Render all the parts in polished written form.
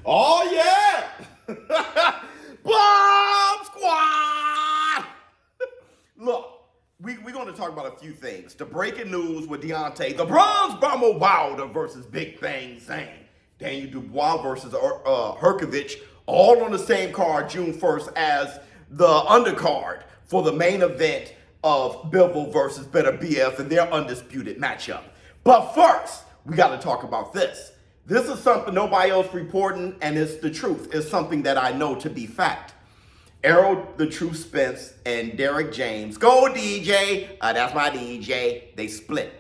Oh, yeah! Bomb Squad! Look, we're going to talk about a few things. The breaking news with Deontay, the Bronze Bomber Wilder versus Big Bang Zhang. Daniel Dubois versus Herkovich, all on the same card June 1st as the undercard for the main event of Bivol versus Better BF and their undisputed matchup. But first, we got to talk about this. This is something nobody else reporting, and it's the truth. It's something that I know to be fact. Errol the Truth Spence and Derrick James, go DJ, that's my DJ, they split.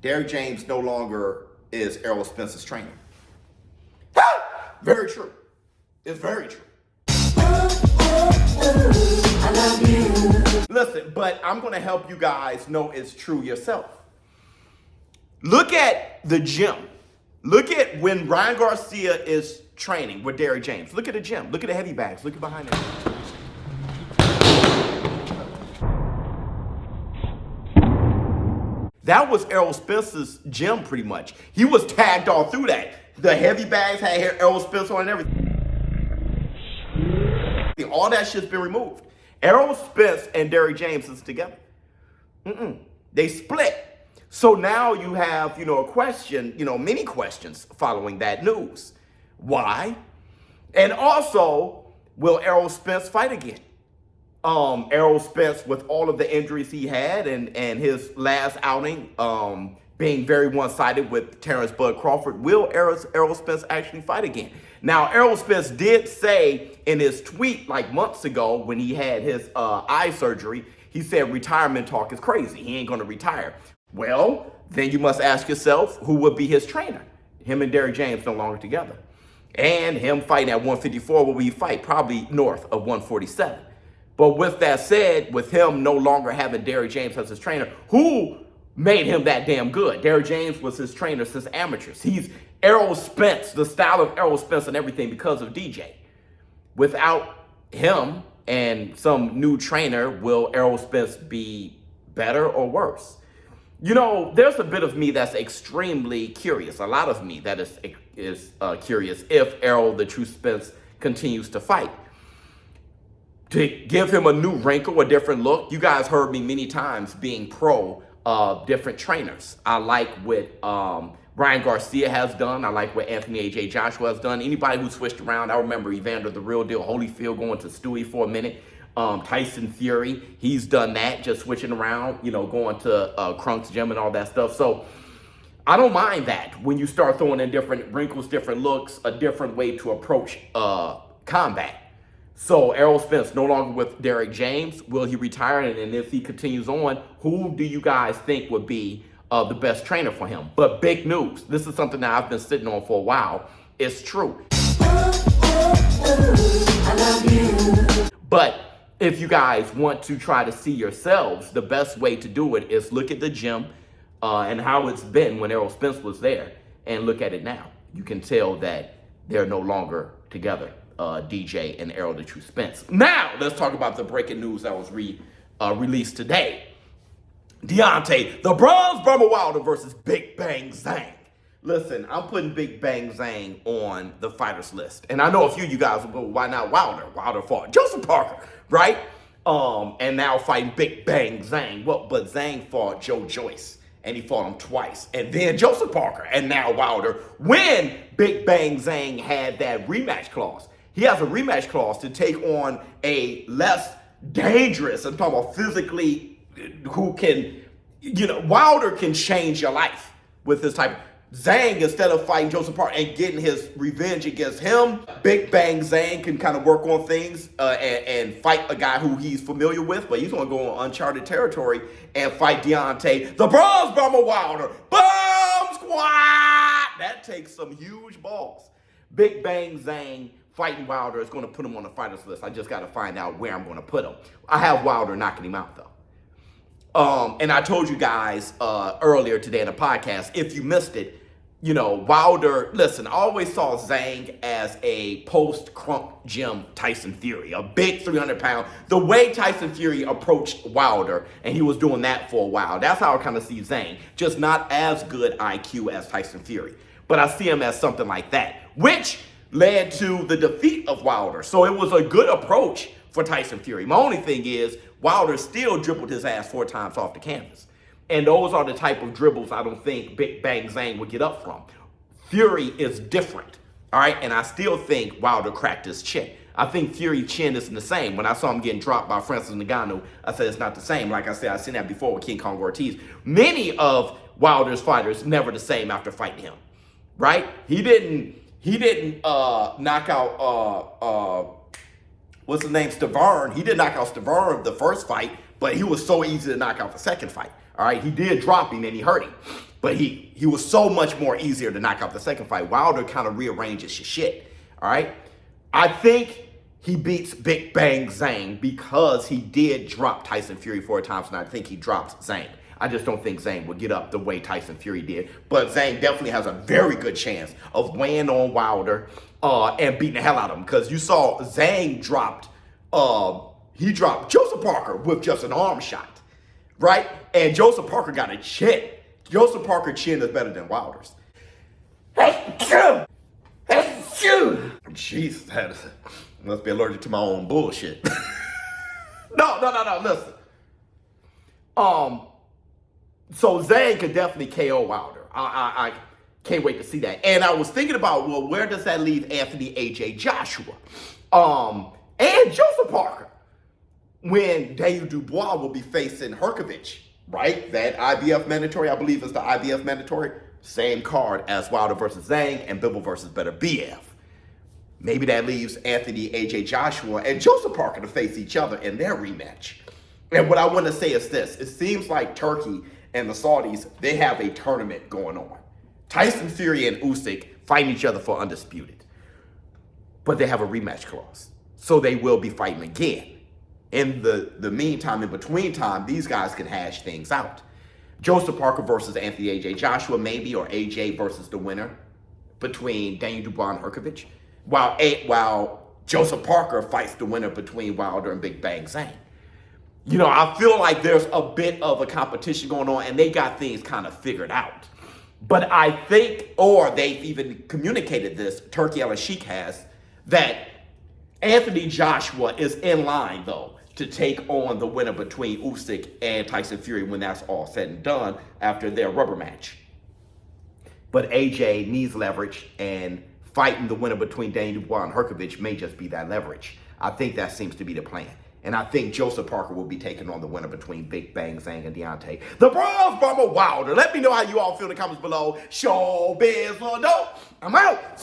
Derrick James no longer is Errol Spence's trainer. Very true. It's very true. I love you. Listen, but I'm going to help you guys know it's true yourself. Look at the gym. Look at when Ryan Garcia is training with Derrick James. Look at the gym. Look at the heavy bags. Look at behind them. That was Errol Spence's gym pretty much. He was tagged all through that. The heavy bags had Errol Spence on and everything. All that shit's been removed. Errol Spence and Derrick James is together. They split. So now you have, a question, many questions following that news. Why? And also, will Errol Spence fight again? Errol Spence, with all of the injuries he had and his last outing being very one-sided with Terrence Bud Crawford, will Errol Spence actually fight again? Now, Errol Spence did say in his tweet like months ago when he had his eye surgery, he said retirement talk is crazy. He ain't going to retire. Well, then you must ask yourself, who would be his trainer? Him and Derrick James no longer together. And him fighting at 154, will he fight? Probably north of 147. But with that said, with him no longer having Derrick James as his trainer, who made him that damn good? Derrick James was his trainer since amateurs. He's Errol Spence, the style of Errol Spence and everything because of DJ. Without him and some new trainer, will Errol Spence be better or worse? There's a bit of me that's extremely curious. A lot of me that is curious if Errol the Truth Spence continues to fight. To give him a new wrinkle, a different look. You guys heard me many times being pro different trainers. I like what Ryan Garcia has done. I like what Anthony A.J. Joshua has done. Anybody who switched around, I remember Evander the Real Deal Holyfield going to Stewie for a minute. Tyson Fury, he's done that, just switching around, going to Crunk's gym and all that stuff. So I don't mind that when you start throwing in different wrinkles, different looks, a different way to approach combat. So Errol Spence no longer with Derrick James. Will he retire? And if he continues on, who do you guys think would be the best trainer for him? But big news. This is something that I've been sitting on for a while. It's true. I love you. But if you guys want to try to see yourselves, the best way to do it is look at the gym and how it's been when Errol Spence was there and look at it now. You can tell that they're no longer together, DJ and Errol the Truth Spence. Now, let's talk about the breaking news that was released today. Deontay, the Bronze Bomber Wilder versus Big Bang Zhang. Listen, I'm putting Big Bang Zhang on the fighters list. And I know a few of you guys will go, why not Wilder? Wilder fought Joseph Parker, right? And now fighting Big Bang Zhang. Well, but Zhang fought Joe Joyce, and he fought him twice. And then Joseph Parker, and now Wilder. When Big Bang Zhang had that rematch clause, he has a rematch clause to take on a less dangerous, I'm talking about physically, who can, Wilder can change your life with this type of. Zhang, instead of fighting Joseph Parker and getting his revenge against him, Big Bang Zhang can kind of work on things and fight a guy who he's familiar with, but he's going to go on uncharted territory and fight Deontay, the Bronze Bomber Wilder. Bomb Squad! That takes some huge balls. Big Bang Zhang fighting Wilder is going to put him on the fighters list. I just got to find out where I'm going to put him. I have Wilder knocking him out, though. And I told you guys earlier today in the podcast, if you missed it, Wilder, listen, I always saw Zhang as a post-crunk gym Tyson Fury, a big 300-pound. The way Tyson Fury approached Wilder, and he was doing that for a while, that's how I kind of see Zhang. Just not as good IQ as Tyson Fury. But I see him as something like that, which led to the defeat of Wilder. So it was a good approach for Tyson Fury. My only thing is, Wilder still dribbled his ass 4 times off the canvas. And those are the type of dribbles I don't think Big Bang Zhang would get up from. Fury is different, all right? And I still think Wilder cracked his chin. I think Fury's chin isn't the same. When I saw him getting dropped by Francis Ngannou, I said it's not the same. Like I said, I've seen that before with King Kong Ortiz. Many of Wilder's fighters never the same after fighting him, right? He didn't knock out what's his name, Stavern. He didn't knock out Stavern the first fight, but he was so easy to knock out the second fight. All right, he did drop him and he hurt him, but he was so much more easier to knock out the second fight. Wilder kind of rearranges his shit. All right, I think he beats Big Bang Zhang because he did drop Tyson Fury 4 times, and I think he drops Zhang. I just don't think Zhang would get up the way Tyson Fury did, but Zhang definitely has a very good chance of weighing on Wilder and beating the hell out of him, because you saw Zhang dropped Joseph Parker with just an arm shot. Right? And Joseph Parker got a chin. Joseph Parker's chin is better than Wilder's. Jeez, that must be allergic to my own bullshit. No, listen. So Zhang could definitely KO Wilder. I can't wait to see that. And I was thinking about, well, where does that leave Anthony AJ Joshua? And Joseph Parker, when Daniel Dubois will be facing Herkovich, right? That IBF mandatory, I believe is the IBF mandatory. Same card as Wilder versus Zhang and Bivol versus Beterbiev. Maybe that leaves Anthony AJ Joshua and Joseph Parker to face each other in their rematch. And what I want to say is this. It seems like Turkey and the Saudis, they have a tournament going on. Tyson Fury and Usyk fighting each other for undisputed. But they have a rematch clause. So they will be fighting again. In the meantime, in between time, these guys can hash things out. Joseph Parker versus Anthony AJ Joshua, maybe, or AJ versus the winner between Daniel Dubois and Herkovich, while Joseph Parker fights the winner between Wilder and Big Bang Zhang. I feel like there's a bit of a competition going on, and they got things kind of figured out. But I think, or they've even communicated this, Turki Al-Sheikh has, that Anthony Joshua is in line, though, to take on the winner between Usyk and Tyson Fury when that's all said and done after their rubber match. But AJ needs leverage, and fighting the winner between Daniel Dubois and Herkovich may just be that leverage. I think that seems to be the plan. And I think Joseph Parker will be taking on the winner between Big Bang Zhang and Deontay the Bronze Bomber Wilder. Let me know how you all feel in the comments below. ShowBizz, I'm out.